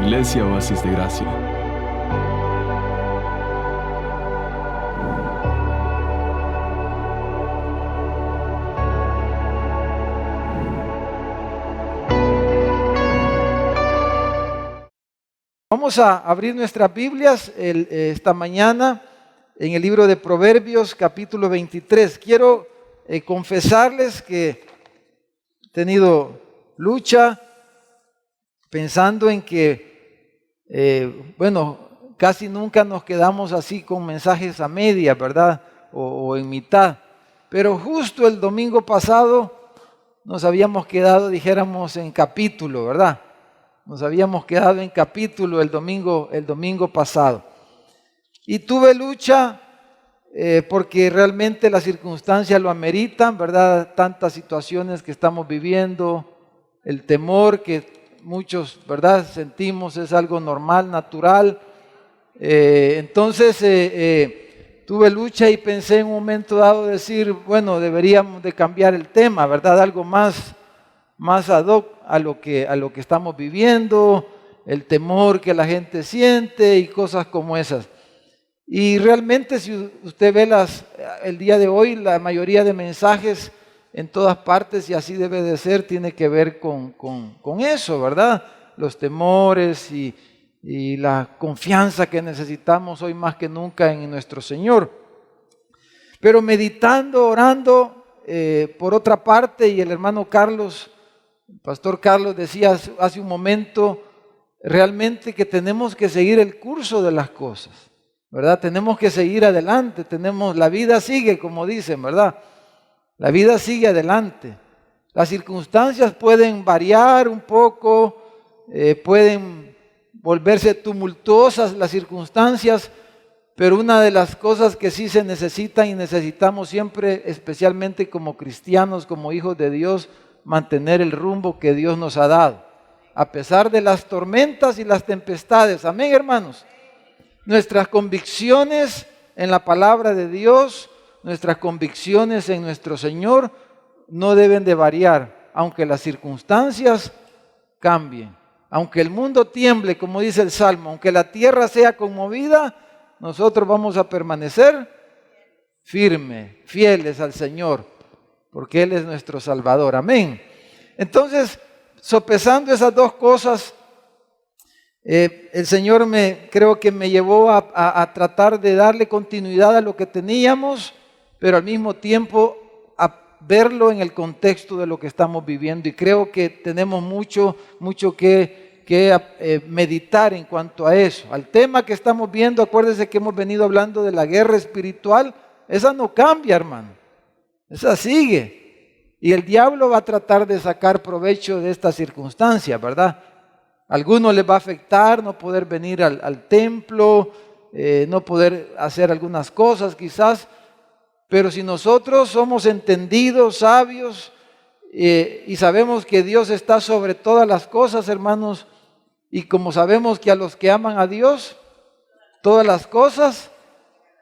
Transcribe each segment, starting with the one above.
Iglesia Oasis de Gracia. Vamos a abrir nuestras Biblias esta mañana en el libro de Proverbios, capítulo 23. Quiero confesarles que he tenido lucha pensando en que, casi nunca nos quedamos así con mensajes a media, ¿verdad? O en mitad. Pero justo el domingo pasado nos habíamos quedado, dijéramos, en capítulo, ¿verdad? Nos habíamos quedado en capítulo el domingo pasado. Y tuve lucha porque realmente las circunstancias lo ameritan, ¿verdad? Tantas situaciones que estamos viviendo, el temor que muchos, ¿verdad? Sentimos es algo normal, natural. Entonces tuve lucha y pensé en un momento dado decir, bueno, deberíamos de cambiar el tema, ¿verdad? Algo más ad hoc a lo que estamos viviendo, el temor que la gente siente y cosas como esas. Y realmente si usted ve el día de hoy, la mayoría de mensajes en todas partes, y así debe de ser, tiene que ver con eso, ¿verdad? Los temores y la confianza que necesitamos hoy más que nunca en nuestro Señor. Pero meditando, orando, por otra parte, y el hermano Carlos, el pastor Carlos decía hace un momento, realmente que tenemos que seguir el curso de las cosas, ¿verdad? Tenemos que seguir adelante, la vida sigue, como dicen, ¿verdad? La vida sigue adelante. Las circunstancias pueden variar un poco, pueden volverse tumultuosas las circunstancias, pero una de las cosas que sí se necesitan y necesitamos siempre, especialmente como cristianos, como hijos de Dios, mantener el rumbo que Dios nos ha dado, a pesar de las tormentas y las tempestades. Amén, hermanos. Nuestras convicciones en la palabra de Dios, nuestras convicciones en nuestro Señor no deben de variar, aunque las circunstancias cambien, aunque el mundo tiemble, como dice el Salmo, aunque la tierra sea conmovida, nosotros vamos a permanecer firmes, fieles al Señor, porque Él es nuestro Salvador. Amén. Entonces, sopesando esas dos cosas, el Señor creo que me llevó a tratar de darle continuidad a lo que teníamos, pero al mismo tiempo a verlo en el contexto de lo que estamos viviendo. Y creo que tenemos mucho que meditar en cuanto a eso. Al tema que estamos viendo, acuérdense que hemos venido hablando de la guerra espiritual. Esa no cambia, hermano. Esa sigue. Y el diablo va a tratar de sacar provecho de esta circunstancia, ¿verdad? A algunos les va a afectar no poder venir al templo, no poder hacer algunas cosas quizás, pero si nosotros somos entendidos, sabios, y sabemos que Dios está sobre todas las cosas, hermanos, y como sabemos que a los que aman a Dios, todas las cosas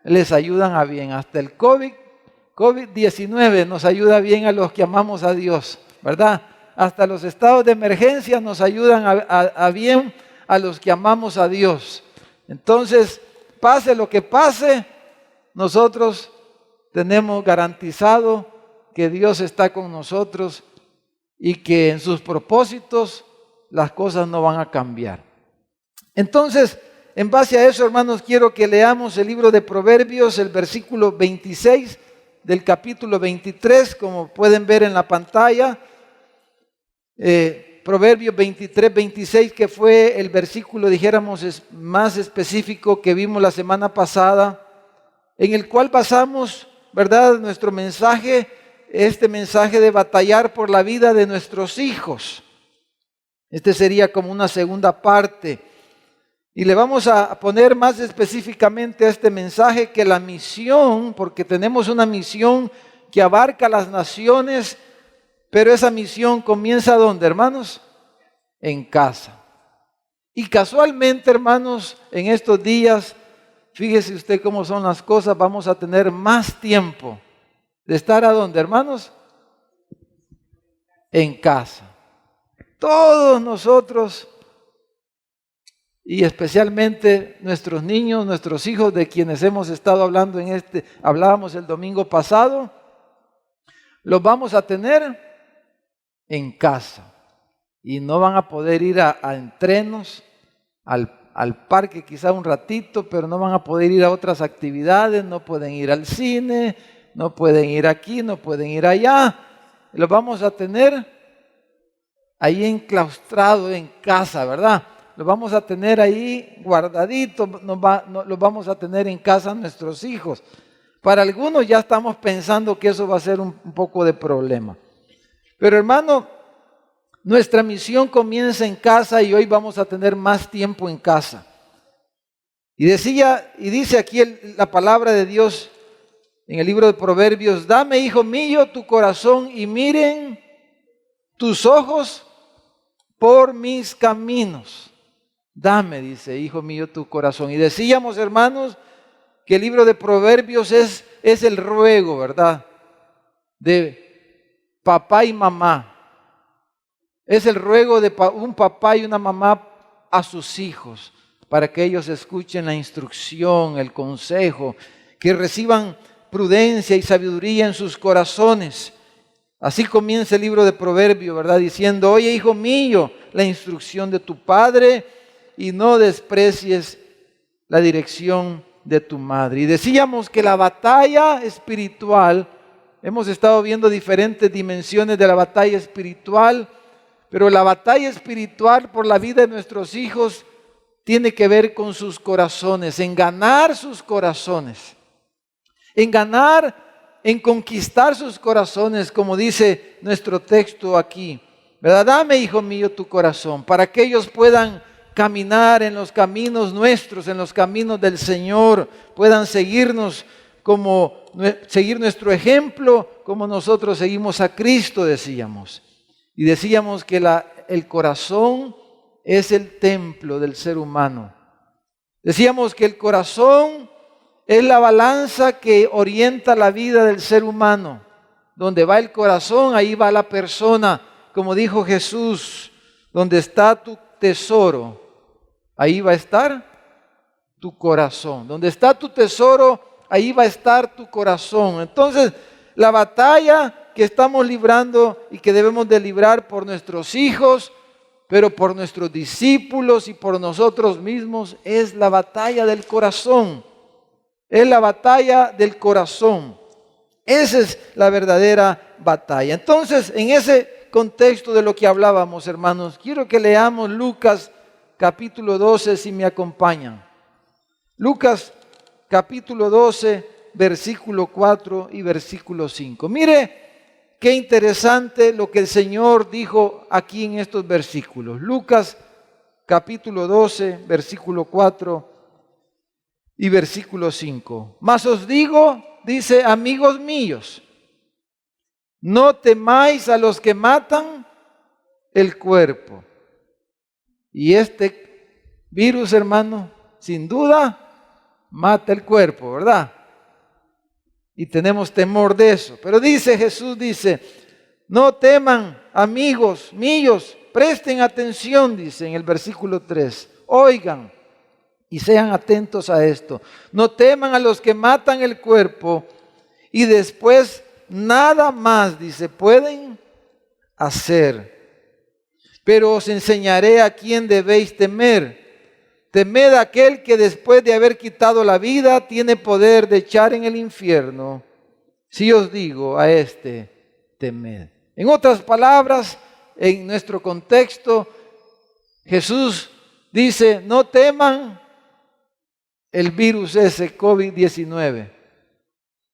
les ayudan a bien, hasta el COVID-19 nos ayuda bien a los que amamos a Dios, ¿verdad? Hasta los estados de emergencia nos ayudan a bien a los que amamos a Dios. Entonces, pase lo que pase, nosotros tenemos garantizado que Dios está con nosotros y que en sus propósitos las cosas no van a cambiar. Entonces, en base a eso, hermanos, quiero que leamos el libro de Proverbios, el versículo 26 del capítulo 23, como pueden ver en la pantalla. Proverbios 23, 26, que fue el versículo, dijéramos, más específico que vimos la semana pasada, en el cual basamos, ¿verdad?, nuestro mensaje, este mensaje de batallar por la vida de nuestros hijos. Este sería como una segunda parte. Y le vamos a poner más específicamente a este mensaje que la misión, porque tenemos una misión que abarca las naciones, pero esa misión comienza ¿dónde, hermanos? En casa. Y casualmente, hermanos, en estos días, fíjese usted cómo son las cosas, vamos a tener más tiempo de estar ¿a dónde, hermanos? En casa. Todos nosotros y especialmente nuestros niños, nuestros hijos, de quienes hemos estado hablando hablábamos el domingo pasado, los vamos a tener en casa y no van a poder ir a entrenos, al parque quizá un ratito, pero no van a poder ir a otras actividades, no pueden ir al cine, no pueden ir aquí, no pueden ir allá. Los vamos a tener ahí enclaustrados en casa, ¿verdad? Los vamos a tener ahí guardaditos, los vamos a tener en casa nuestros hijos. Para algunos ya estamos pensando que eso va a ser un poco de problema. Pero hermano, nuestra misión comienza en casa y hoy vamos a tener más tiempo en casa. Y dice aquí la palabra de Dios en el libro de Proverbios: dame, hijo mío, tu corazón y miren tus ojos por mis caminos. Dame, dice, hijo mío, tu corazón. Y decíamos, hermanos, que el libro de Proverbios es el ruego, ¿verdad?, de papá y mamá. Es el ruego de un papá y una mamá a sus hijos, para que ellos escuchen la instrucción, el consejo, que reciban prudencia y sabiduría en sus corazones. Así comienza el libro de Proverbios, ¿verdad?, diciendo: oye, hijo mío, la instrucción de tu padre, y no desprecies la dirección de tu madre. Y decíamos que la batalla espiritual, hemos estado viendo diferentes dimensiones de la batalla espiritual, pero la batalla espiritual por la vida de nuestros hijos tiene que ver con sus corazones, en ganar sus corazones, en conquistar sus corazones, como dice nuestro texto aquí, ¿verdad? Dame, hijo mío, tu corazón, para que ellos puedan caminar en los caminos nuestros, en los caminos del Señor, puedan seguir nuestro ejemplo, como nosotros seguimos a Cristo, decíamos. Y decíamos que el corazón es el templo del ser humano. Decíamos que el corazón es la balanza que orienta la vida del ser humano. Donde va el corazón, ahí va la persona. Como dijo Jesús: donde está tu tesoro, ahí va a estar tu corazón. Donde está tu tesoro, ahí va a estar tu corazón. Entonces, la batalla que estamos librando y que debemos de librar por nuestros hijos, pero por nuestros discípulos y por nosotros mismos, es la batalla del corazón. Es la batalla del corazón. Esa es la verdadera batalla. Entonces, en ese contexto de lo que hablábamos, hermanos, quiero que leamos Lucas capítulo 12, si me acompañan. Lucas capítulo 12, versículo 4 y versículo 5. Mire qué interesante lo que el Señor dijo aquí en estos versículos. Lucas capítulo 12, versículo 4 y versículo 5. Mas os digo, dice: amigos míos, no temáis a los que matan el cuerpo. Y este virus, hermano, sin duda mata el cuerpo, ¿verdad? Y tenemos temor de eso. Pero Jesús dice: no teman, amigos míos, presten atención, dice en el versículo 3. Oigan y sean atentos a esto. No teman a los que matan el cuerpo y después nada más, dice, pueden hacer. Pero os enseñaré a quién debéis temer. Temed a aquel que después de haber quitado la vida tiene poder de echar en el infierno. Si os digo a este, temed. En otras palabras, en nuestro contexto, Jesús dice: no teman el virus ese, COVID-19.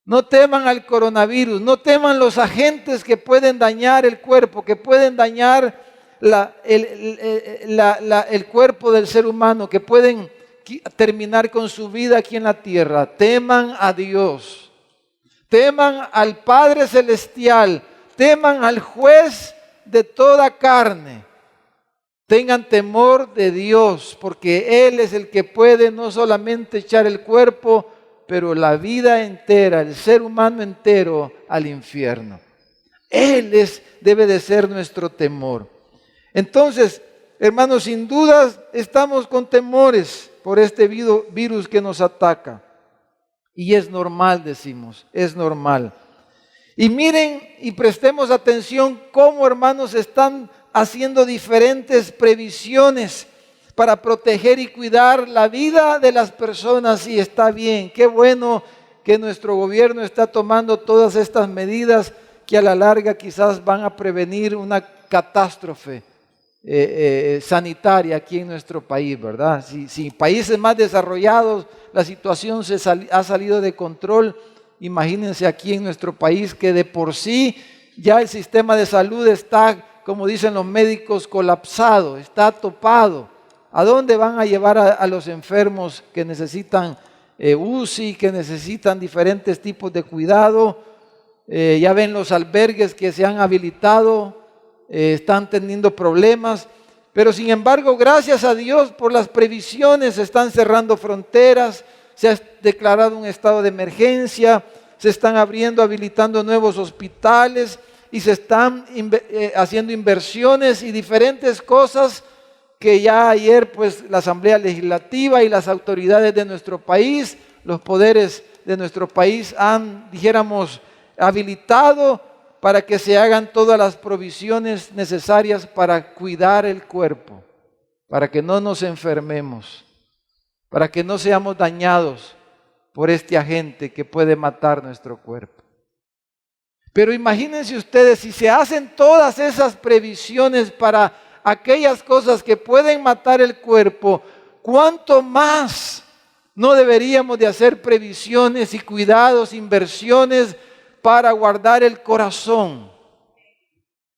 No teman al coronavirus, no teman los agentes que pueden dañar el cuerpo, que pueden dañar el cuerpo del ser humano, que pueden terminar con su vida aquí en la tierra. Teman a Dios, teman al Padre Celestial, teman al juez de toda carne. Tengan temor de Dios, porque Él es el que puede no solamente echar el cuerpo, pero la vida entera, el ser humano entero, al infierno. Él debe de ser nuestro temor. Entonces, hermanos, sin dudas estamos con temores por este virus que nos ataca. Y es normal, decimos, es normal. Y miren y prestemos atención cómo, hermanos, están haciendo diferentes previsiones para proteger y cuidar la vida de las personas. Y está bien, qué bueno que nuestro gobierno está tomando todas estas medidas que a la larga quizás van a prevenir una catástrofe sanitaria aquí en nuestro país, ¿verdad? Si países más desarrollados la situación ha salido de control, imagínense aquí en nuestro país que de por sí ya el sistema de salud está, como dicen los médicos, colapsado, está topado. ¿A dónde van a llevar a los enfermos que necesitan UCI, que necesitan diferentes tipos de cuidado? Ya ven los albergues que se han habilitado, están teniendo problemas, pero sin embargo, gracias a Dios por las previsiones, se están cerrando fronteras, se ha declarado un estado de emergencia, se están habilitando nuevos hospitales y se están haciendo inversiones y diferentes cosas que ya ayer pues la Asamblea Legislativa y las autoridades de nuestro país, los poderes de nuestro país han, dijéramos, habilitado para que se hagan todas las provisiones necesarias para cuidar el cuerpo, para que no nos enfermemos, para que no seamos dañados por este agente que puede matar nuestro cuerpo. Pero imagínense ustedes, si se hacen todas esas previsiones para aquellas cosas que pueden matar el cuerpo, ¿cuánto más no deberíamos de hacer previsiones y cuidados, inversiones para guardar el corazón?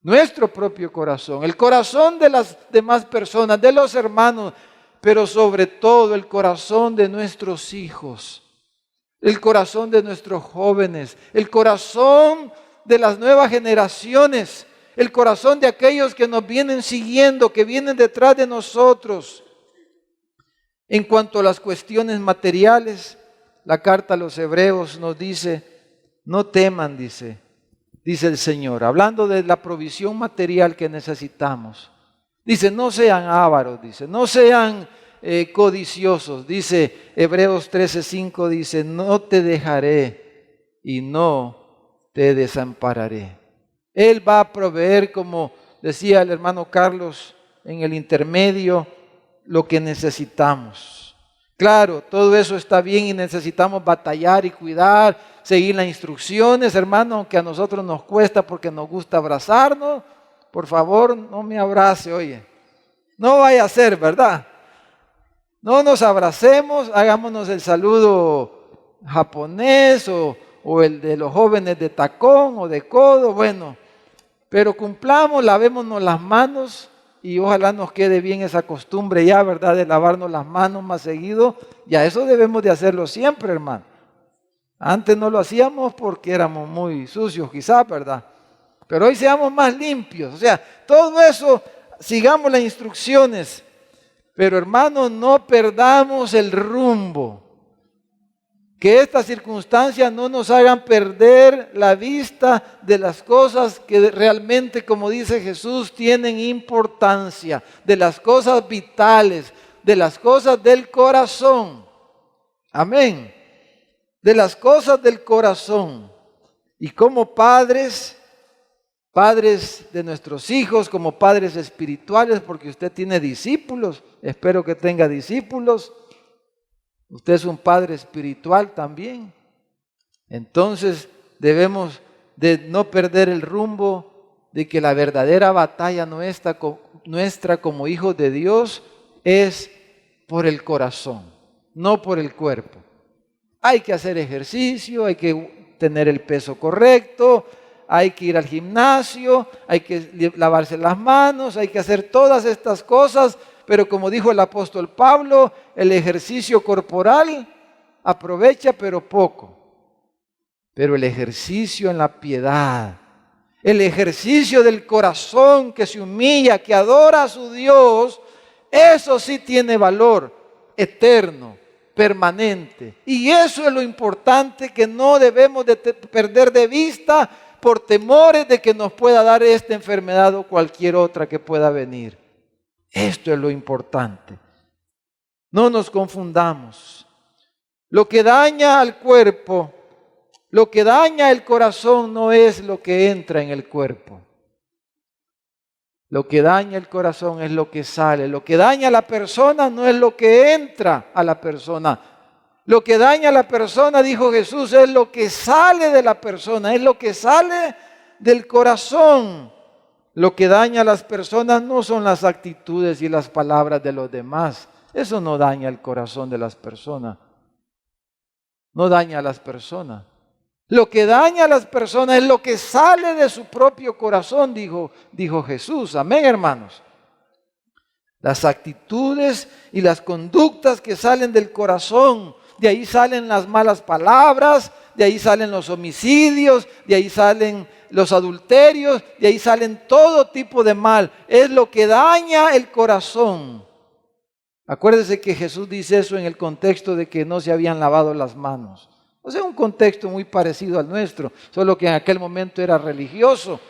Nuestro propio corazón, el corazón de las demás personas, de los hermanos, pero sobre todo el corazón de nuestros hijos, el corazón de nuestros jóvenes, el corazón de las nuevas generaciones, el corazón de aquellos que nos vienen siguiendo, que vienen detrás de nosotros. En cuanto a las cuestiones materiales, la carta a los Hebreos nos dice: no teman, dice el Señor, hablando de la provisión material que necesitamos. Dice, no sean ávaros, dice, no sean codiciosos. Dice Hebreos 13:5, dice, no te dejaré y no te desampararé. Él va a proveer, como decía el hermano Carlos en el intermedio, lo que necesitamos. Claro, todo eso está bien y necesitamos batallar y cuidar, seguir las instrucciones, hermano, aunque a nosotros nos cuesta porque nos gusta abrazarnos. Por favor, no me abrace, oye. No vaya a ser, ¿verdad? No nos abracemos, hagámonos el saludo japonés o el de los jóvenes de tacón o de codo, bueno. Pero cumplamos, lavémonos las manos y ojalá nos quede bien esa costumbre ya, ¿verdad? De lavarnos las manos más seguido. Ya eso debemos de hacerlo siempre, hermano. Antes no lo hacíamos porque éramos muy sucios quizás, ¿verdad? Pero hoy seamos más limpios. O sea, todo eso, sigamos las instrucciones. Pero hermanos, no perdamos el rumbo. Que estas circunstancias no nos hagan perder la vista de las cosas que realmente, como dice Jesús, tienen importancia. De las cosas vitales, de las cosas del corazón. Amén. De las cosas del corazón. Y como padres de nuestros hijos, como padres espirituales, porque usted tiene discípulos, espero que tenga discípulos. Usted es un padre espiritual también. Entonces debemos de no perder el rumbo de que la verdadera batalla nuestra como hijos de Dios es por el corazón, no por el cuerpo. Hay que hacer ejercicio, hay que tener el peso correcto, hay que ir al gimnasio, hay que lavarse las manos, hay que hacer todas estas cosas. Pero como dijo el apóstol Pablo, el ejercicio corporal aprovecha pero poco. Pero el ejercicio en la piedad, el ejercicio del corazón que se humilla, que adora a su Dios, eso sí tiene valor eterno, permanente. Y eso es lo importante que no debemos de perder de vista por temores de que nos pueda dar esta enfermedad o cualquier otra que pueda venir. Esto es lo importante. No nos confundamos. Lo que daña al cuerpo, lo que daña el corazón no es lo que entra en el cuerpo. Lo que daña el corazón es lo que sale. Lo que daña a la persona no es lo que entra a la persona. Lo que daña a la persona, dijo Jesús, es lo que sale de la persona, es lo que sale del corazón. Lo que daña a las personas no son las actitudes y las palabras de los demás. Eso no daña el corazón de las personas. No daña a las personas. Lo que daña a las personas es lo que sale de su propio corazón, dijo Jesús. Amén, hermanos. Las actitudes y las conductas que salen del corazón. De ahí salen las malas palabras, de ahí salen los homicidios, de ahí salen los adulterios, de ahí salen todo tipo de mal. Es lo que daña el corazón. Acuérdese que Jesús dice eso en el contexto de que no se habían lavado las manos. O sea, un contexto muy parecido al nuestro, solo que en aquel momento era religioso,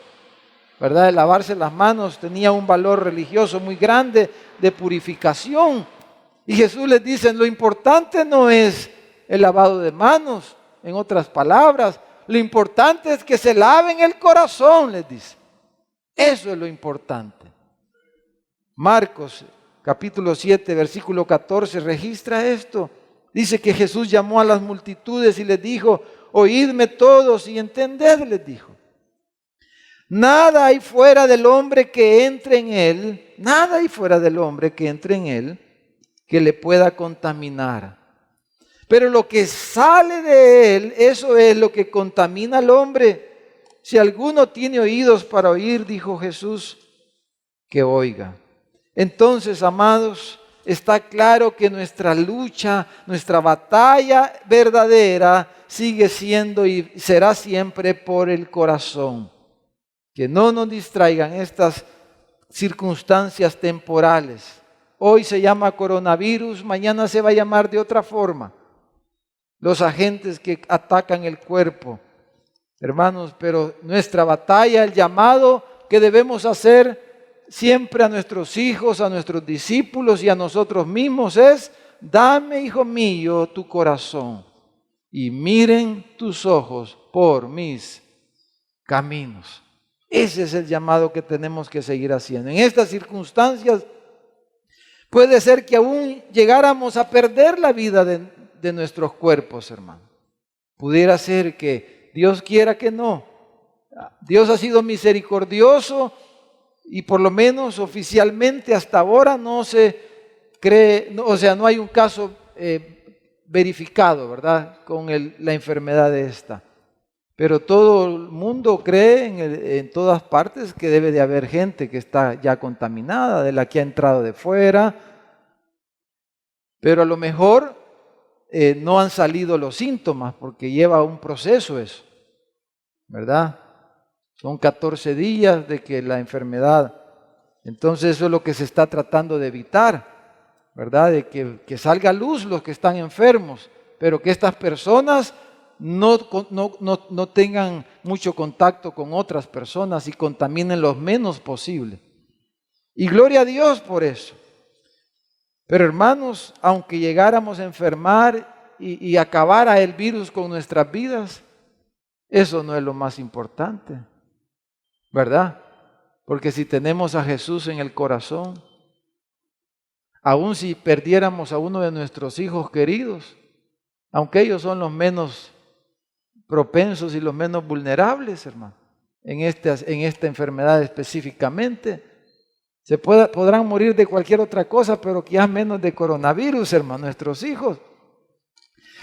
¿verdad? El lavarse las manos tenía un valor religioso muy grande de purificación. Y Jesús les dice, lo importante no es el lavado de manos, en otras palabras, lo importante es que se laven el corazón, les dice. Eso es lo importante. Marcos capítulo 7, versículo 14, registra esto. Dice que Jesús llamó a las multitudes y les dijo, oídme todos y entended, les dijo. Nada hay fuera del hombre que entre en él, nada hay fuera del hombre que entre en él que le pueda contaminar. Pero lo que sale de él, eso es lo que contamina al hombre. Si alguno tiene oídos para oír, dijo Jesús, que oiga. Entonces, amados, está claro que nuestra lucha, nuestra batalla verdadera sigue siendo y será siempre por el corazón. Que no nos distraigan estas circunstancias temporales. Hoy se llama coronavirus, mañana se va a llamar de otra forma. Los agentes que atacan el cuerpo. Hermanos, pero nuestra batalla, el llamado que debemos hacer siempre a nuestros hijos, a nuestros discípulos y a nosotros mismos es, dame, hijo mío, tu corazón y miren tus ojos por mis caminos. Ese es el llamado que tenemos que seguir haciendo. En estas circunstancias puede ser que aún llegáramos a perder la vida de nuestros cuerpos, hermano. Pudiera ser que Dios quiera que no. Dios ha sido misericordioso y por lo menos oficialmente hasta ahora no se cree, no hay un caso verificado, ¿verdad? Con la enfermedad de esta. Pero todo el mundo cree en todas partes que debe de haber gente que está ya contaminada, de la que ha entrado de fuera. Pero a lo mejor no han salido los síntomas porque lleva un proceso eso, ¿verdad? Son 14 días de que la enfermedad, entonces eso es lo que se está tratando de evitar, ¿verdad? De que salga a luz los que están enfermos, pero que estas personas no tengan mucho contacto con otras personas y contaminen lo menos posible. Y gloria a Dios por eso. Pero hermanos, aunque llegáramos a enfermar y acabara el virus con nuestras vidas, eso no es lo más importante, ¿verdad? Porque si tenemos a Jesús en el corazón, aun si perdiéramos a uno de nuestros hijos queridos, aunque ellos son los menos propensos y los menos vulnerables, hermano, en esta enfermedad específicamente, podrán morir de cualquier otra cosa, pero quizás menos de coronavirus, hermano, nuestros hijos.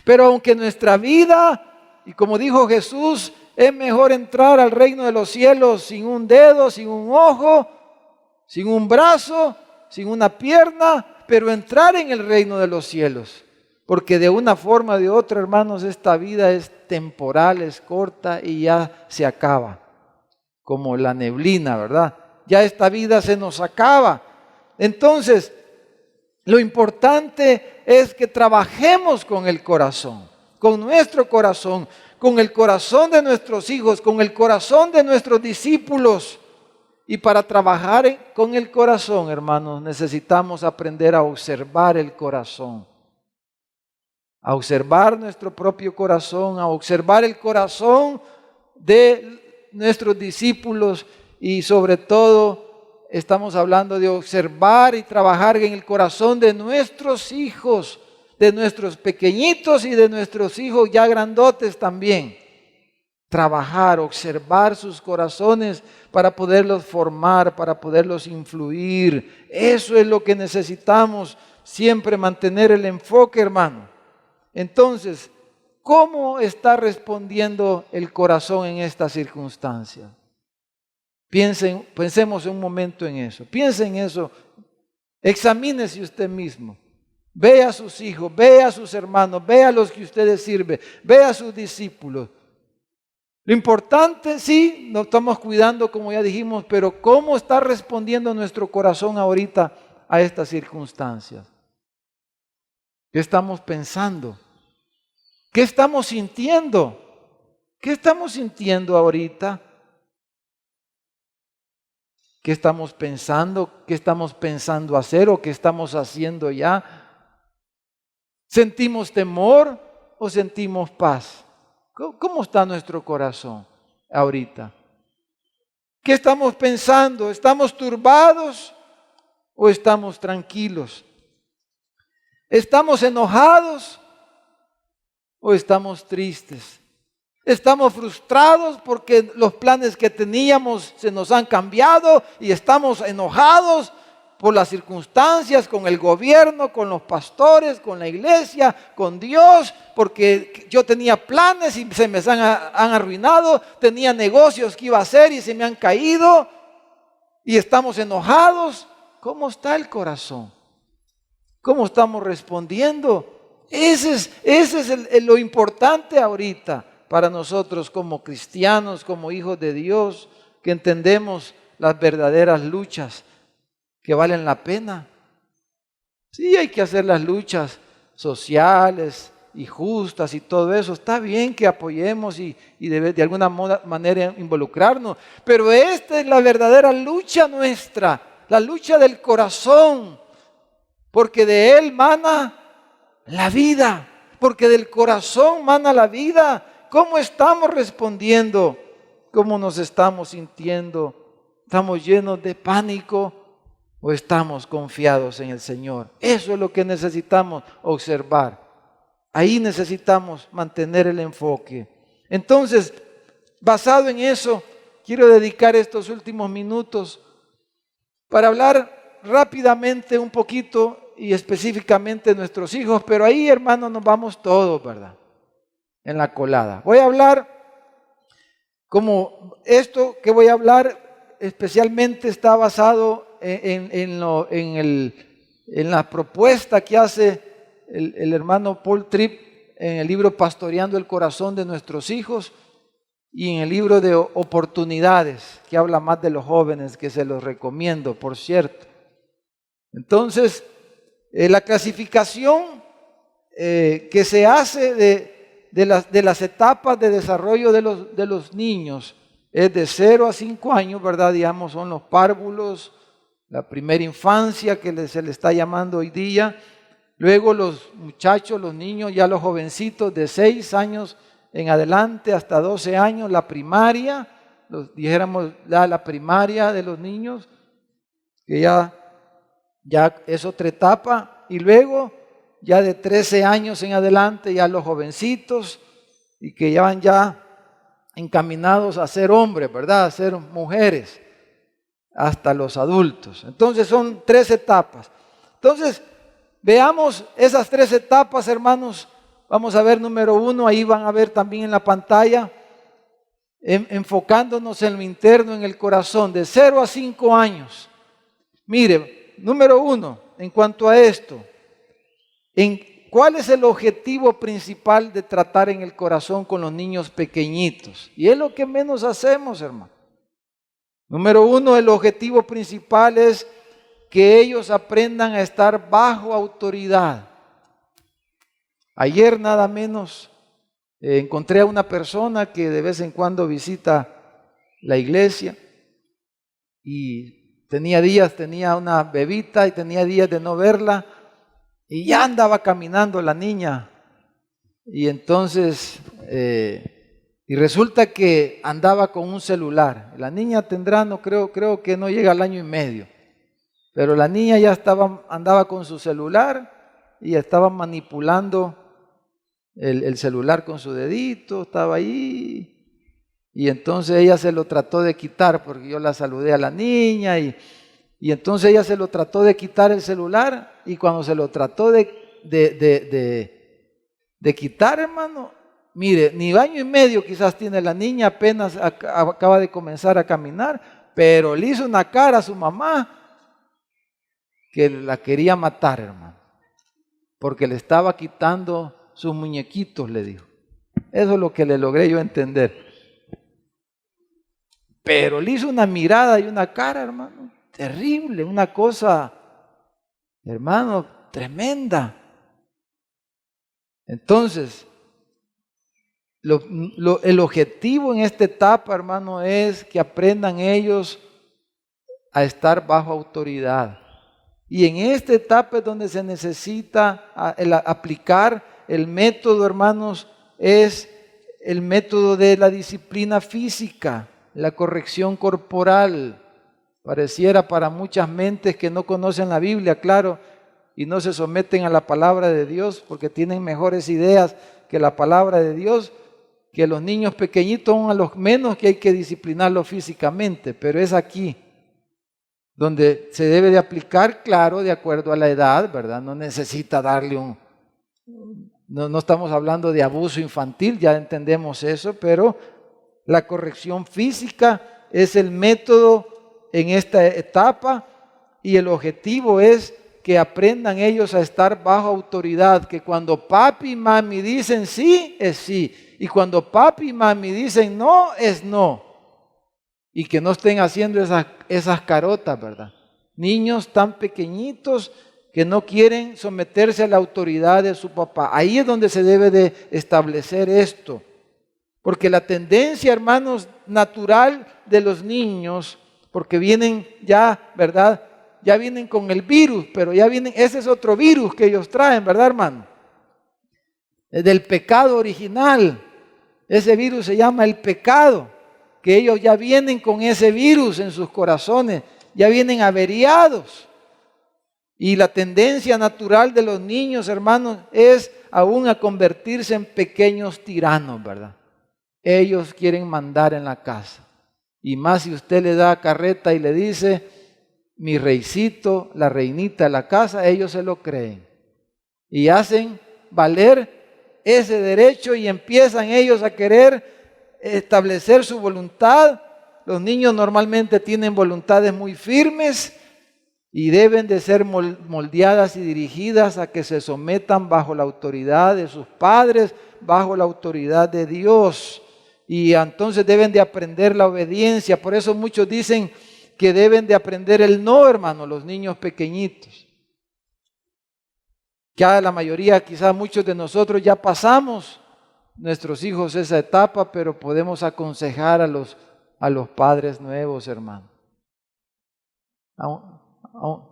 Pero aunque nuestra vida, y como dijo Jesús, es mejor entrar al reino de los cielos sin un dedo, sin un ojo, sin un brazo, sin una pierna, pero entrar en el reino de los cielos. Porque de una forma o de otra, hermanos, esta vida es temporal, es corta y ya se acaba. Como la neblina, ¿verdad? Ya esta vida se nos acaba. Entonces, lo importante es que trabajemos con el corazón, con nuestro corazón, con el corazón de nuestros hijos, con el corazón de nuestros discípulos. Y para trabajar con el corazón, hermanos, necesitamos aprender a observar el corazón. A observar nuestro propio corazón, a observar el corazón de nuestros discípulos y sobre todo estamos hablando de observar y trabajar en el corazón de nuestros hijos, de nuestros pequeñitos y de nuestros hijos ya grandotes también. Trabajar, observar sus corazones para poderlos formar, para poderlos influir. Eso es lo que necesitamos, siempre mantener el enfoque, hermano. Entonces, ¿cómo está respondiendo el corazón en esta circunstancia? Pensemos un momento en eso. Piensen en eso. Examínese usted mismo. Vea a sus hijos, vea a sus hermanos, vea a los que ustedes sirven, vea a sus discípulos. Lo importante, sí, nos estamos cuidando, como ya dijimos, pero ¿cómo está respondiendo nuestro corazón ahorita a estas circunstancias? ¿Qué estamos pensando? ¿Qué estamos sintiendo? ¿Qué estamos sintiendo ahorita? ¿Qué estamos pensando? ¿Qué estamos pensando hacer o qué estamos haciendo ya? ¿Sentimos temor o sentimos paz? ¿Cómo está nuestro corazón ahorita? ¿Qué estamos pensando? ¿Estamos turbados o estamos tranquilos? ¿Estamos enojados o estamos tristes? ¿Estamos frustrados porque los planes que teníamos se nos han cambiado y estamos enojados por las circunstancias, con el gobierno, con los pastores, con la iglesia, con Dios, porque yo tenía planes y se me han arruinado, tenía negocios que iba a hacer y se me han caído y estamos enojados? ¿Cómo está el corazón? ¿Cómo estamos respondiendo? Ese es lo importante ahorita para nosotros como cristianos, como hijos de Dios, que entendemos las verdaderas luchas que valen la pena. Sí, hay que hacer las luchas sociales y justas y todo eso. Está bien que apoyemos y de alguna manera involucrarnos, pero esta es la verdadera lucha nuestra, la lucha del corazón, porque de él mana la vida, porque del corazón mana la vida. ¿Cómo estamos respondiendo? ¿Cómo nos estamos sintiendo? ¿Estamos llenos de pánico o estamos confiados en el Señor? Eso es lo que necesitamos observar. Ahí necesitamos mantener el enfoque. Entonces, basado en eso, quiero dedicar estos últimos minutos para hablar rápidamente un poquito y específicamente de nuestros hijos, pero ahí, hermanos, nos vamos todos, ¿verdad? En la colada. Voy a hablar como esto que voy a hablar especialmente está basado en la propuesta que hace el hermano Paul Tripp en el libro Pastoreando el Corazón de Nuestros Hijos y en el libro de Oportunidades, que habla más de los jóvenes, que se los recomiendo, por cierto. Entonces, la clasificación que se hace de las etapas de desarrollo de los niños es de 0 a 5 años, ¿verdad? Digamos, son los párvulos, la primera infancia que se le está llamando hoy día. Luego los muchachos, los niños, ya los jovencitos de 6 años en adelante hasta 12 años, la primaria, dijéramos la primaria de los niños, que ya es otra etapa. Y luego ya de 13 años en adelante, ya los jovencitos y que ya van ya encaminados a ser hombres, ¿verdad? A ser mujeres, hasta los adultos. Entonces son 3 etapas. Entonces, veamos esas 3 etapas, hermanos. Vamos a ver número 1, ahí van a ver también en la pantalla, enfocándonos en lo interno, en el corazón, de 0 a 5 años. Mire, número 1, en cuanto a esto, ¿cuál es el objetivo principal de tratar en el corazón con los niños pequeñitos? Y es lo que menos hacemos, hermano. Número 1, el objetivo principal es que ellos aprendan a estar bajo autoridad. Ayer nada menos encontré a una persona que de vez en cuando visita la iglesia y tenía una bebita y tenía días de no verla y ya andaba caminando la niña. Y entonces, y resulta que andaba con un celular. La niña tendrá, no creo que no llega al año y medio. Pero la niña ya andaba con su celular y estaba manipulando el celular con su dedito, estaba ahí. Y entonces ella se lo trató de quitar, porque yo la saludé a la niña y entonces ella se lo trató de quitar el celular, y cuando se lo trató de quitar, hermano, mire, ni año y medio quizás tiene la niña, apenas acaba de comenzar a caminar, pero le hizo una cara a su mamá que la quería matar, hermano, porque le estaba quitando sus muñequitos, le dijo. Eso es lo que le logré yo entender. Pero le hizo una mirada y una cara, hermano, terrible, una cosa, hermano, tremenda. Entonces, el objetivo en esta etapa, hermano, es que aprendan ellos a estar bajo autoridad. Y en esta etapa es donde se necesita aplicar el método, hermanos, es el método de la disciplina física, la corrección corporal. Pareciera para muchas mentes que no conocen la Biblia, claro, y no se someten a la palabra de Dios porque tienen mejores ideas que la palabra de Dios, que los niños pequeñitos son a los menos que hay que disciplinarlos físicamente, pero es aquí donde se debe de aplicar, claro, de acuerdo a la edad, ¿verdad? No necesita darle no estamos hablando de abuso infantil, ya entendemos eso, pero la corrección física es el método en esta etapa y el objetivo es que aprendan ellos a estar bajo autoridad, que cuando papi y mami dicen sí, es sí, y cuando papi y mami dicen no, es no. Y que no estén haciendo esas carotas, ¿verdad? Niños tan pequeñitos que no quieren someterse a la autoridad de su papá. Ahí es donde se debe de establecer esto. Porque la tendencia, hermanos, natural de los niños, porque vienen ya, ¿verdad? Ya vienen con el virus, pero ya vienen, ese es otro virus que ellos traen, ¿verdad, hermano? Es del pecado original. Ese virus se llama el pecado, que ellos ya vienen con ese virus en sus corazones, ya vienen averiados. Y la tendencia natural de los niños, hermanos, es aún a convertirse en pequeños tiranos, ¿verdad? Ellos quieren mandar en la casa. Y más si usted le da carreta y le dice, mi reycito, la reinita de la casa, ellos se lo creen. Y hacen valer ese derecho y empiezan ellos a querer establecer su voluntad. Los niños normalmente tienen voluntades muy firmes y deben de ser moldeadas y dirigidas a que se sometan bajo la autoridad de sus padres, bajo la autoridad de Dios. Y entonces deben de aprender la obediencia. Por eso muchos dicen que deben de aprender el no, hermano, los niños pequeñitos. Ya la mayoría, quizás muchos de nosotros ya pasamos nuestros hijos esa etapa, pero podemos aconsejar a los padres nuevos, hermano.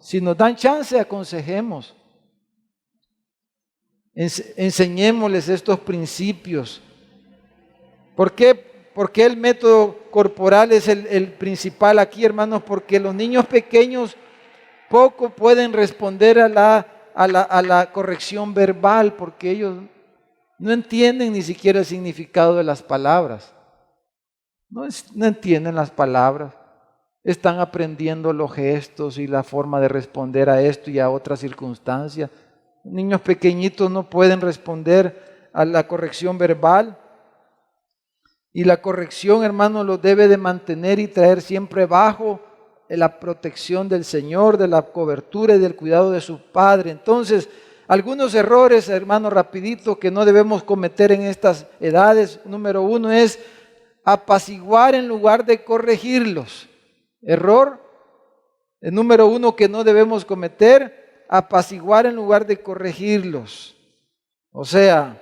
Si nos dan chance, aconsejemos. Enseñémosles estos principios. ¿Por qué el método corporal es el principal aquí, hermanos? Porque los niños pequeños poco pueden responder a la corrección verbal, porque ellos no entienden ni siquiera el significado de las palabras. No entienden las palabras. Están aprendiendo los gestos y la forma de responder a esto y a otras circunstancias. Niños pequeñitos no pueden responder a la corrección verbal. Y la corrección, hermano, lo debe de mantener y traer siempre bajo la protección del Señor, de la cobertura y del cuidado de su Padre. Entonces, algunos errores, hermano, rapidito, que no debemos cometer en estas edades. Número uno es apaciguar en lugar de corregirlos. Error, el número uno que no debemos cometer, apaciguar en lugar de corregirlos. O sea,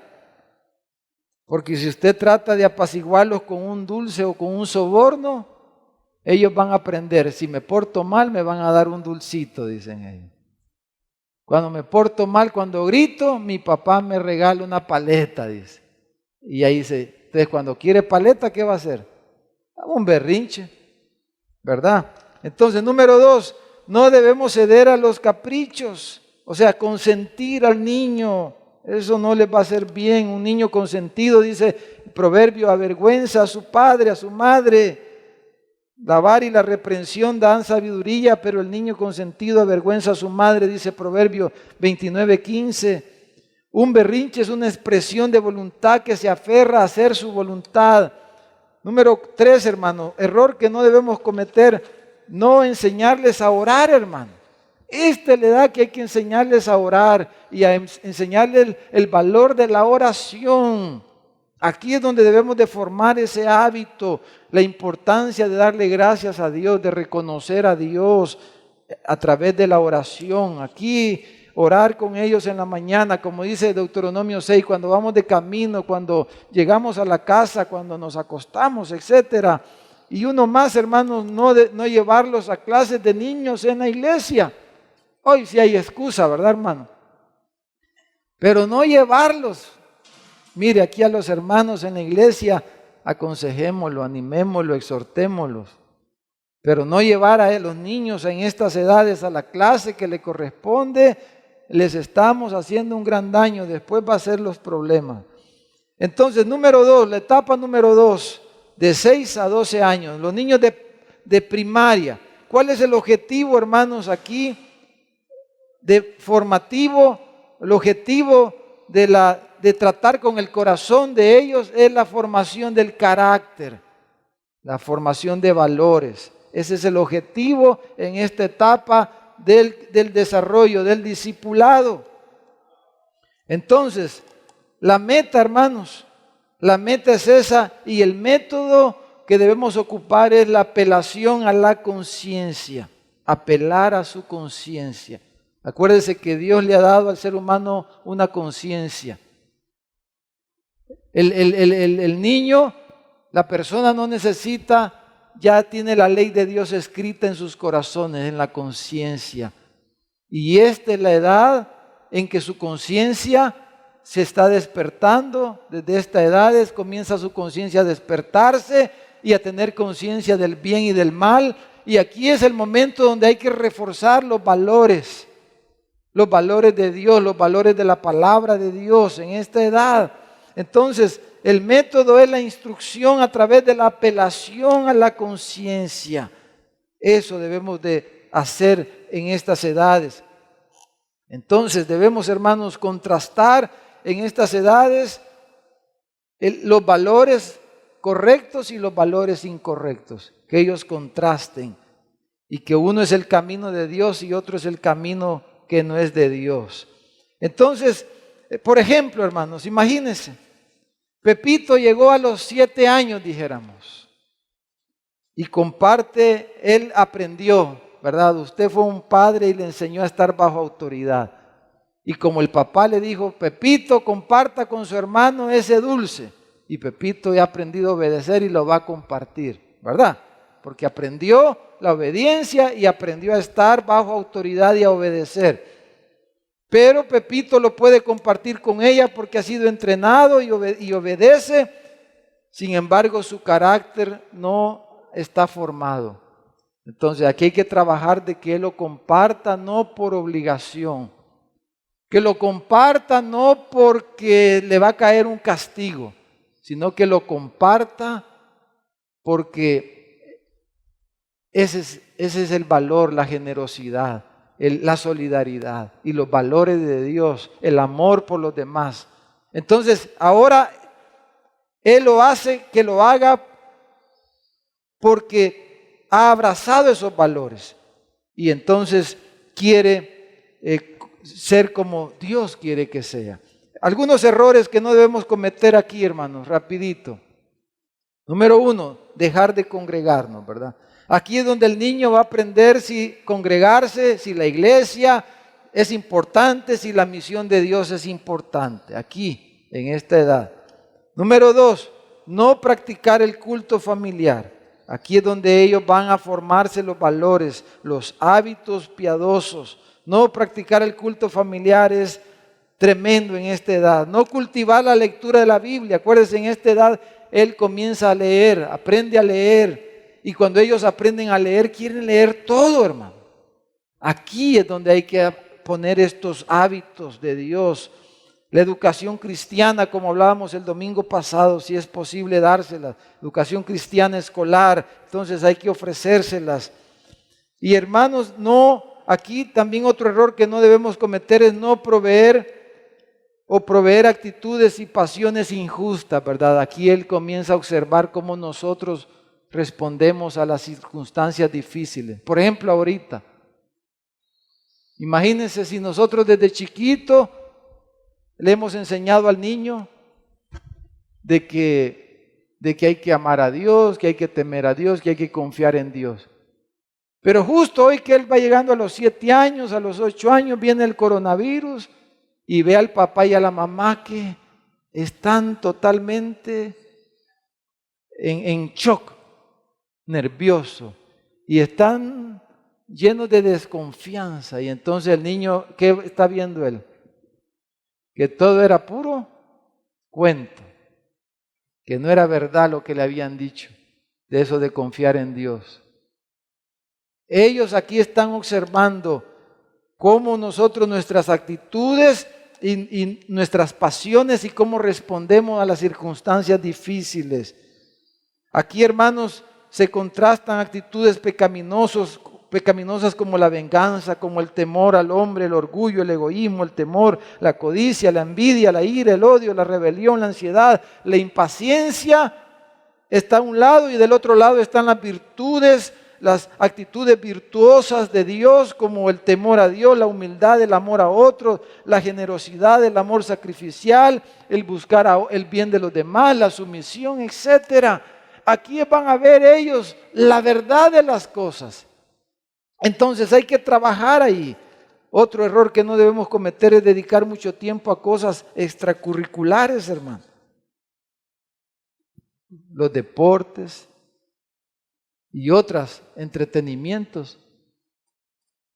porque si usted trata de apaciguarlos con un dulce o con un soborno, ellos van a aprender, si me porto mal me van a dar un dulcito, dicen ellos. Cuando me porto mal, cuando grito, mi papá me regala una paleta, dice. Y ahí dice, entonces cuando quiere paleta, ¿qué va a hacer? Un berrinche, ¿verdad? Entonces, número 2, no debemos ceder a los caprichos, o sea, consentir al niño. Eso no les va a hacer bien. Un niño consentido, dice el proverbio, avergüenza a su padre, a su madre. La vara y la reprensión dan sabiduría, pero el niño consentido avergüenza a su madre, dice Proverbio 29:15. Un berrinche es una expresión de voluntad que se aferra a hacer su voluntad. Número 3, hermano, error que no debemos cometer, no enseñarles a orar, hermano. Esta es la edad que hay que enseñarles a orar y a enseñarles el valor de la oración. Aquí es donde debemos de formar ese hábito, la importancia de darle gracias a Dios, de reconocer a Dios a través de la oración. Aquí orar con ellos en la mañana, como dice Deuteronomio 6, cuando vamos de camino, cuando llegamos a la casa, cuando nos acostamos, etcétera. Y uno más, hermanos, no llevarlos a clases de niños en la iglesia. Hoy sí hay excusa, ¿verdad, hermano? Pero no llevarlos. Mire, aquí a los hermanos en la iglesia, aconsejémoslo, animémoslo, exhortémoslos. Pero no llevar a los niños en estas edades a la clase que le corresponde, les estamos haciendo un gran daño, después va a ser los problemas. Entonces, número 2, la etapa número 2, de 6 a 12 años, los niños de primaria. ¿Cuál es el objetivo, hermanos, aquí? De formativo, el objetivo de tratar con el corazón de ellos es la formación del carácter, la formación de valores. Ese es el objetivo en esta etapa del desarrollo, del discipulado. Entonces, la meta, hermanos, la meta es esa y el método que debemos ocupar es la apelación a la conciencia, apelar a su conciencia. Acuérdese que Dios le ha dado al ser humano una conciencia. El niño, la persona no necesita, ya tiene la ley de Dios escrita en sus corazones, en la conciencia. Y esta es la edad en que su conciencia se está despertando. Desde esta edad comienza su conciencia a despertarse y a tener conciencia del bien y del mal. Y aquí es el momento donde hay que reforzar los valores de Dios, los valores de la palabra de Dios en esta edad. Entonces, el método es la instrucción a través de la apelación a la conciencia. Eso debemos de hacer en estas edades. Entonces, debemos, hermanos, contrastar en estas edades los valores correctos y los valores incorrectos, que ellos contrasten y que uno es el camino de Dios y otro es el camino que no es de Dios. Entonces, por ejemplo, hermanos, imagínense, Pepito llegó a los 7 años, dijéramos, y comparte, él aprendió, ¿verdad? Usted fue un padre y le enseñó a estar bajo autoridad. Y como el papá le dijo, Pepito, comparta con su hermano ese dulce. Y Pepito ya ha aprendido a obedecer y lo va a compartir, ¿verdad? Porque aprendió la obediencia y aprendió a estar bajo autoridad y a obedecer. Pero Pepito lo puede compartir con ella porque ha sido entrenado y obedece. Sin embargo, su carácter no está formado. Entonces, aquí hay que trabajar de que él lo comparta no por obligación. Que lo comparta no porque le va a caer un castigo, sino que lo comparta porque ese es el valor, la generosidad, la solidaridad y los valores de Dios, el amor por los demás. Entonces, ahora Él lo hace, que lo haga porque ha abrazado esos valores y entonces quiere ser como Dios quiere que sea. Algunos errores que no debemos cometer aquí, hermanos, rapidito. Número 1, dejar de congregarnos, ¿verdad? Aquí es donde el niño va a aprender si congregarse, si la iglesia es importante, si la misión de Dios es importante, aquí, en esta edad. Número 2, no practicar el culto familiar. Aquí es donde ellos van a formarse los valores, los hábitos piadosos. No practicar el culto familiar es tremendo en esta edad. No cultivar la lectura de la Biblia. Acuérdense, en esta edad él comienza a leer, aprende a leer. Y cuando ellos aprenden a leer, quieren leer todo, hermano. Aquí es donde hay que poner estos hábitos de Dios. La educación cristiana, como hablábamos el domingo pasado, si es posible dársela. Educación cristiana escolar, entonces hay que ofrecérselas. Y hermanos, aquí también otro error que no debemos cometer es no proveer actitudes y pasiones injustas, ¿verdad? Aquí él comienza a observar cómo nosotros respondemos a las circunstancias difíciles. Por ejemplo, ahorita, imagínense si nosotros desde chiquito le hemos enseñado al niño de que hay que amar a Dios, que hay que temer a Dios, que hay que confiar en Dios. Pero justo hoy que él va llegando a los 7 años, a los 8 años, viene el coronavirus y ve al papá y a la mamá que están totalmente en shock, nervioso, y están llenos de desconfianza. Y entonces el niño, ¿qué está viendo él? Que todo era puro cuento, que no era verdad lo que le habían dicho, de eso de confiar en Dios. Ellos aquí están observando cómo nosotros, nuestras actitudes y nuestras pasiones y cómo respondemos a las circunstancias difíciles. Aquí, hermanos, se contrastan actitudes pecaminosas como la venganza, como el temor al hombre, el orgullo, el egoísmo, el temor, la codicia, la envidia, la ira, el odio, la rebelión, la ansiedad, la impaciencia. Está a un lado y del otro lado están las virtudes, las actitudes virtuosas de Dios, como el temor a Dios, la humildad, el amor a otros, la generosidad, el amor sacrificial, el buscar el bien de los demás, la sumisión, etc. Aquí van a ver ellos la verdad de las cosas. Entonces hay que trabajar ahí. Otro error que no debemos cometer es dedicar mucho tiempo a cosas extracurriculares, hermano. Los deportes y otros entretenimientos.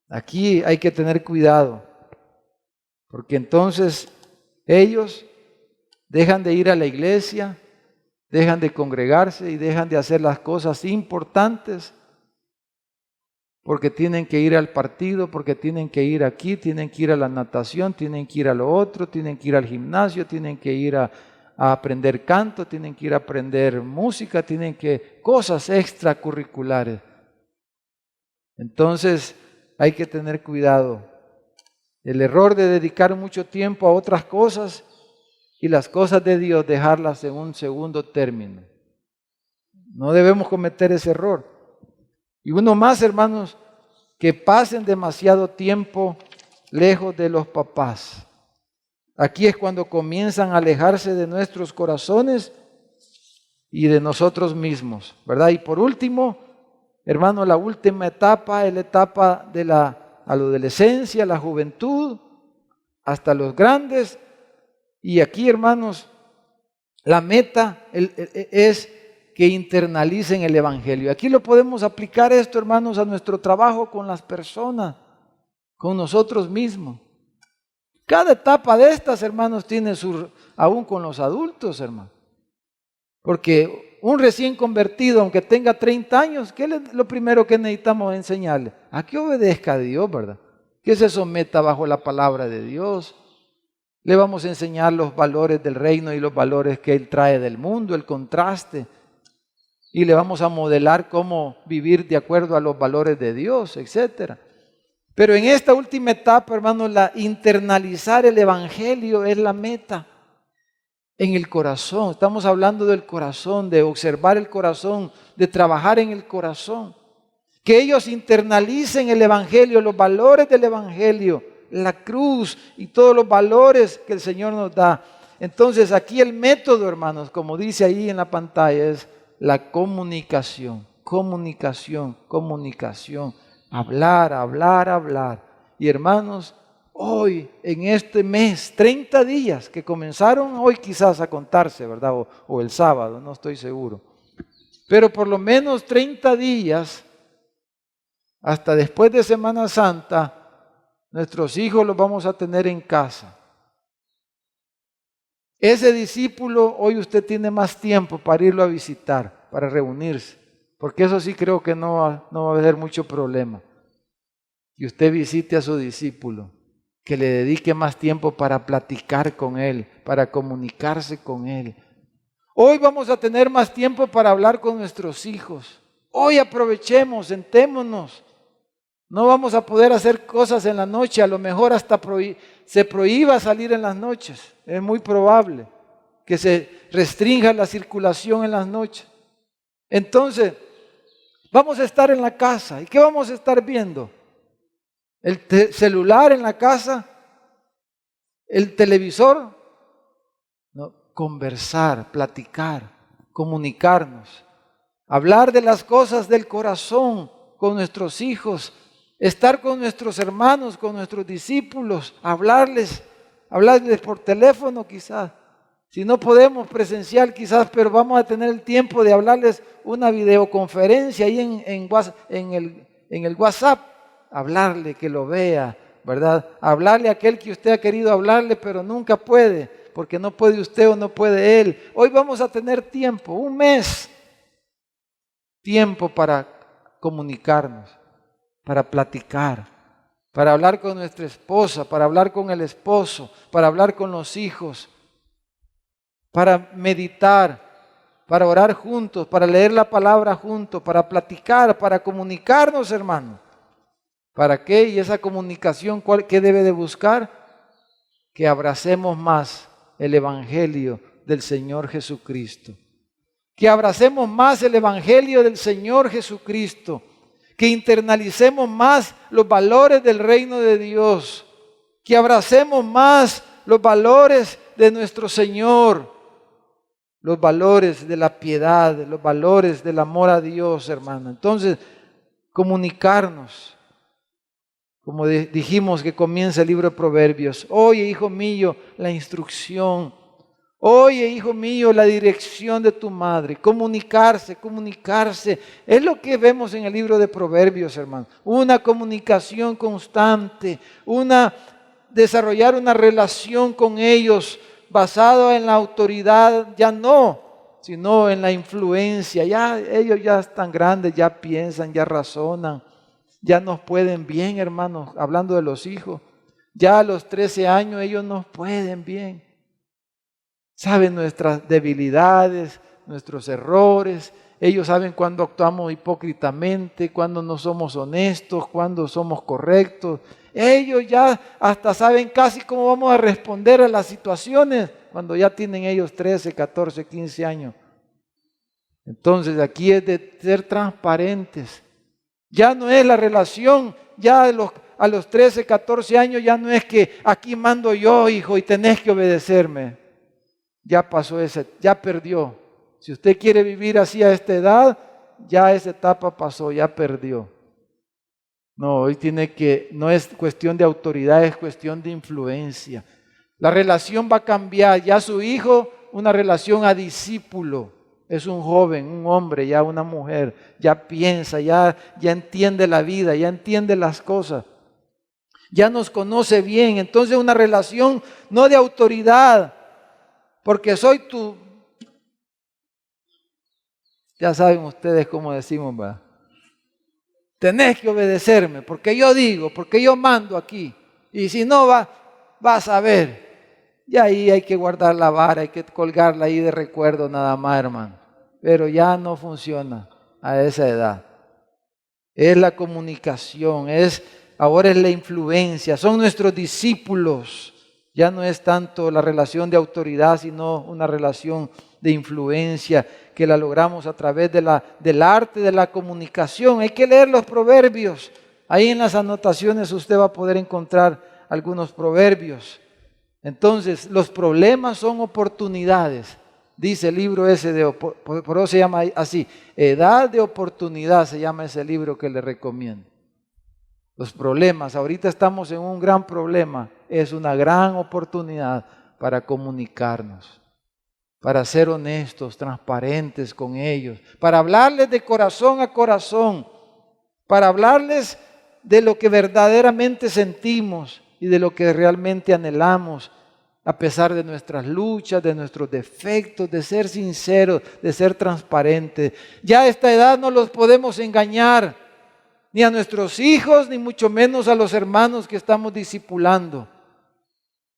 Aquí hay que tener cuidado, porque entonces ellos dejan de ir a la iglesia, dejan de congregarse y dejan de hacer las cosas importantes, porque tienen que ir al partido, porque tienen que ir aquí, tienen que ir a la natación, tienen que ir a lo otro, tienen que ir al gimnasio, tienen que ir a aprender canto, tienen que ir a aprender música, cosas extracurriculares. Entonces hay que tener cuidado. El error de dedicar mucho tiempo a otras cosas y las cosas de Dios dejarlas en un segundo término. No debemos cometer ese error. Y uno más, hermanos, que pasen demasiado tiempo lejos de los papás. Aquí es cuando comienzan a alejarse de nuestros corazones y de nosotros mismos, ¿verdad? Y por último, hermano, la última etapa es la etapa de la adolescencia, la juventud, hasta los grandes. Y aquí, hermanos, la meta es que internalicen el Evangelio. Aquí lo podemos aplicar esto, hermanos, a nuestro trabajo con las personas, con nosotros mismos. Cada etapa de estas, hermanos, tiene aún con los adultos, hermanos. Porque un recién convertido, aunque tenga 30 años, ¿qué es lo primero que necesitamos enseñarle? A que obedezca a Dios, ¿verdad? Que se someta bajo la palabra de Dios. Le vamos a enseñar los valores del reino y los valores que Él trae del mundo, el contraste. Y le vamos a modelar cómo vivir de acuerdo a los valores de Dios, etc. Pero en esta última etapa, hermanos, internalizar el Evangelio es la meta. En el corazón, estamos hablando del corazón, de observar el corazón, de trabajar en el corazón. Que ellos internalicen el Evangelio, los valores del Evangelio, la cruz y todos los valores que el Señor nos da. Entonces aquí el método, hermanos, como dice ahí en la pantalla, es la comunicación. Hablar. Y hermanos, hoy, en este mes, 30 días que comenzaron hoy quizás a contarse, ¿verdad? O el sábado, no estoy seguro. Pero por lo menos 30 días, hasta después de Semana Santa, nuestros hijos los vamos a tener en casa. Ese discípulo, hoy usted tiene más tiempo para irlo a visitar, para reunirse, porque eso sí creo que no va a haber mucho problema. Que usted visite a su discípulo, que le dedique más tiempo para platicar con él, para comunicarse con él. Hoy vamos a tener más tiempo para hablar con nuestros hijos. Hoy aprovechemos, sentémonos. No vamos a poder hacer cosas en la noche, a lo mejor hasta se prohíba salir en las noches. Es muy probable que se restrinja la circulación en las noches. Entonces, vamos a estar en la casa. ¿Y qué vamos a estar viendo? ¿El celular en la casa? ¿El televisor? No, conversar, platicar, comunicarnos, hablar de las cosas del corazón con nuestros hijos, estar con nuestros hermanos, con nuestros discípulos, hablarles por teléfono quizás. Si no podemos presencial quizás, pero vamos a tener el tiempo de hablarles una videoconferencia ahí en el WhatsApp, hablarle que lo vea, ¿verdad? Hablarle a aquel que usted ha querido hablarle, pero nunca puede, porque no puede usted o no puede él. Hoy vamos a tener tiempo, un mes, tiempo para comunicarnos, para platicar, para hablar con nuestra esposa, para hablar con el esposo, para hablar con los hijos, para meditar, para orar juntos, para leer la palabra juntos, para platicar, para comunicarnos, hermano. ¿Para qué? Y esa comunicación, ¿qué debe de buscar? Que abracemos más el Evangelio del Señor Jesucristo. Que abracemos más el Evangelio del Señor Jesucristo. Que internalicemos más los valores del reino de Dios. Que abracemos más los valores de nuestro Señor. Los valores de la piedad, los valores del amor a Dios, hermano. Entonces, comunicarnos. Como dijimos que comienza el libro de Proverbios. Oye, hijo mío, la instrucción. Oye, hijo mío, la dirección de tu madre. Comunicarse. Es lo que vemos en el libro de Proverbios, hermano. Una comunicación constante. Desarrollar una relación con ellos basada en la autoridad, ya no, sino en la influencia. Ya ellos ya están grandes, ya piensan, ya razonan. Ya nos pueden bien, hermanos, hablando de los hijos. Ya a los 13 años ellos nos pueden bien. Saben nuestras debilidades, nuestros errores. Ellos saben cuando actuamos hipócritamente, cuando no somos honestos, cuando somos correctos. Ellos ya hasta saben casi cómo vamos a responder a las situaciones cuando ya tienen ellos 13, 14, 15 años. Entonces aquí es de ser transparentes. Ya no es la relación, ya a los 13, 14 años ya no es que aquí mando yo, hijo, y tenés que obedecerme. Ya pasó ya perdió. Si usted quiere vivir así a esta edad, ya esa etapa pasó, ya perdió. No, hoy no es cuestión de autoridad, es cuestión de influencia. La relación va a cambiar, ya su hijo, una relación a discípulo. Es un joven, un hombre, ya una mujer, ya piensa, ya entiende la vida, ya entiende las cosas, ya nos conoce bien. Entonces una relación no de autoridad, porque soy tu... Ya saben ustedes cómo decimos, ¿verdad? Tenés que obedecerme, porque yo digo, porque yo mando aquí. Y si no, vas a ver. Y ahí hay que guardar la vara, hay que colgarla ahí de recuerdo nada más, hermano. Pero ya no funciona a esa edad. Es la comunicación, ahora es la influencia, son nuestros discípulos. Ya no es tanto la relación de autoridad, sino una relación de influencia que la logramos a través del arte de la comunicación. Hay que leer los proverbios. Ahí en las anotaciones usted va a poder encontrar algunos proverbios. Entonces, los problemas son oportunidades. Dice el libro ese, por eso se llama así, Edad de Oportunidad se llama ese libro que le recomiendo. Los problemas, ahorita estamos en un gran problema, es una gran oportunidad para comunicarnos. para ser honestos, transparentes con ellos, para hablarles de corazón a corazón, para hablarles de lo que verdaderamente sentimos y de lo que realmente anhelamos, a pesar de nuestras luchas, de nuestros defectos, de ser sinceros, de ser transparentes. Ya a esta edad no los podemos engañar, ni a nuestros hijos, ni mucho menos a los hermanos que estamos discipulando.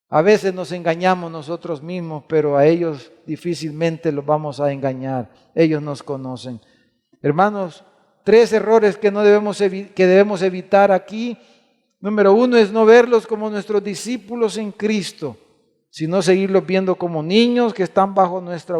A veces nos engañamos nosotros mismos, pero a ellos difícilmente los vamos a engañar. Ellos nos conocen. Hermanos, 3 errores que debemos evitar aquí. Número 1 es no verlos como nuestros discípulos en Cristo, sino seguirlos viendo como niños que están bajo nuestra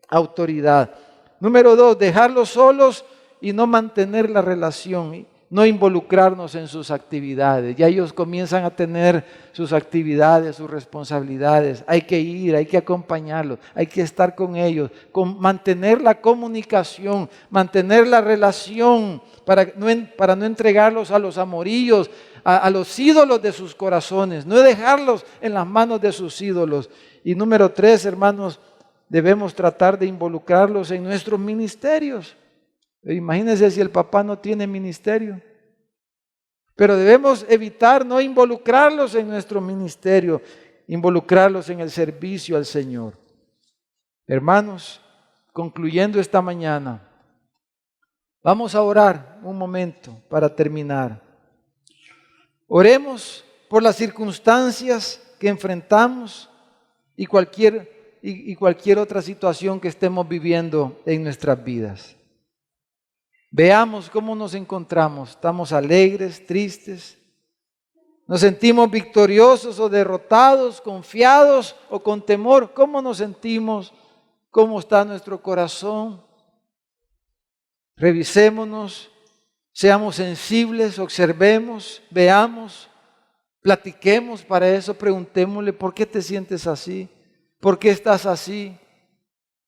autoridad. Número 2, dejarlos solos y no mantener la relación, no involucrarnos en sus actividades. Ya ellos comienzan a tener sus actividades, sus responsabilidades. Hay que ir, hay que acompañarlos, hay que estar con ellos, mantener la comunicación, mantener la relación para no entregarlos a los amorillos, a los ídolos de sus corazones, no dejarlos en las manos de sus ídolos. Y número 3, hermanos, debemos tratar de involucrarlos en nuestros ministerios. Imagínense si el papá no tiene ministerio. Pero debemos evitar no involucrarlos en nuestro ministerio, involucrarlos en el servicio al Señor. Hermanos, concluyendo esta mañana, vamos a orar un momento para terminar. Oremos por las circunstancias que enfrentamos y cualquier otra situación que estemos viviendo en nuestras vidas. Veamos cómo nos encontramos. ¿Estamos alegres, tristes? ¿Nos sentimos victoriosos o derrotados, confiados o con temor? ¿Cómo nos sentimos? ¿Cómo está nuestro corazón? Revisémonos, seamos sensibles, observemos, veamos, platiquemos para eso, preguntémosle, ¿por qué te sientes así? ¿Por qué estás así?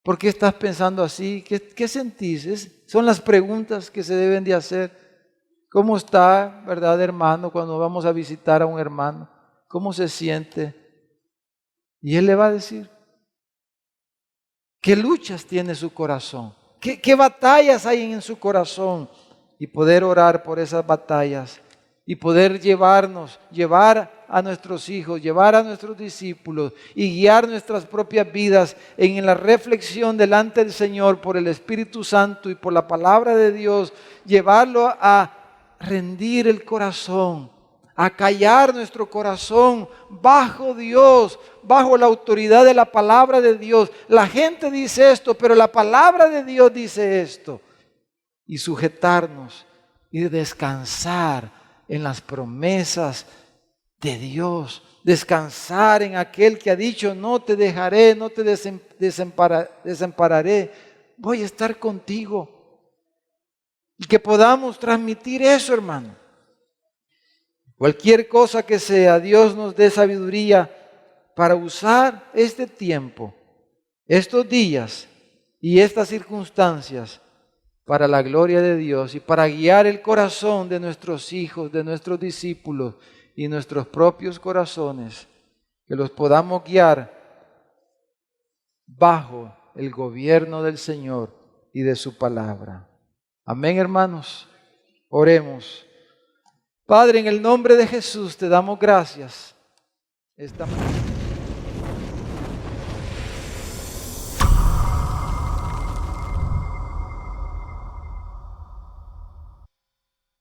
¿Por qué estás pensando así? ¿Qué sentís? Son las preguntas que se deben de hacer. ¿Cómo está, verdad, hermano, cuando vamos a visitar a un hermano? ¿Cómo se siente? Y él le va a decir, ¿qué luchas tiene su corazón? ¿Qué batallas hay en su corazón? Y poder orar por esas batallas y poder llevar a nuestros hijos, llevar a nuestros discípulos y guiar nuestras propias vidas en la reflexión delante del Señor por el Espíritu Santo y por la palabra de Dios, llevarlo a rendir el corazón, a callar nuestro corazón bajo Dios, bajo la autoridad de la palabra de Dios. La gente dice esto, pero la palabra de Dios dice esto. Y sujetarnos y descansar en las promesas de Dios, descansar en aquel que ha dicho, no te dejaré, no te desampararé, voy a estar contigo. Y que podamos transmitir eso, hermano. Cualquier cosa que sea, Dios nos dé sabiduría para usar este tiempo, estos días y estas circunstancias para la gloria de Dios y para guiar el corazón de nuestros hijos, de nuestros discípulos y nuestros propios corazones, que los podamos guiar bajo el gobierno del Señor y de su palabra. Amén, hermanos. Oremos. Padre, en el nombre de Jesús te damos gracias esta mañana.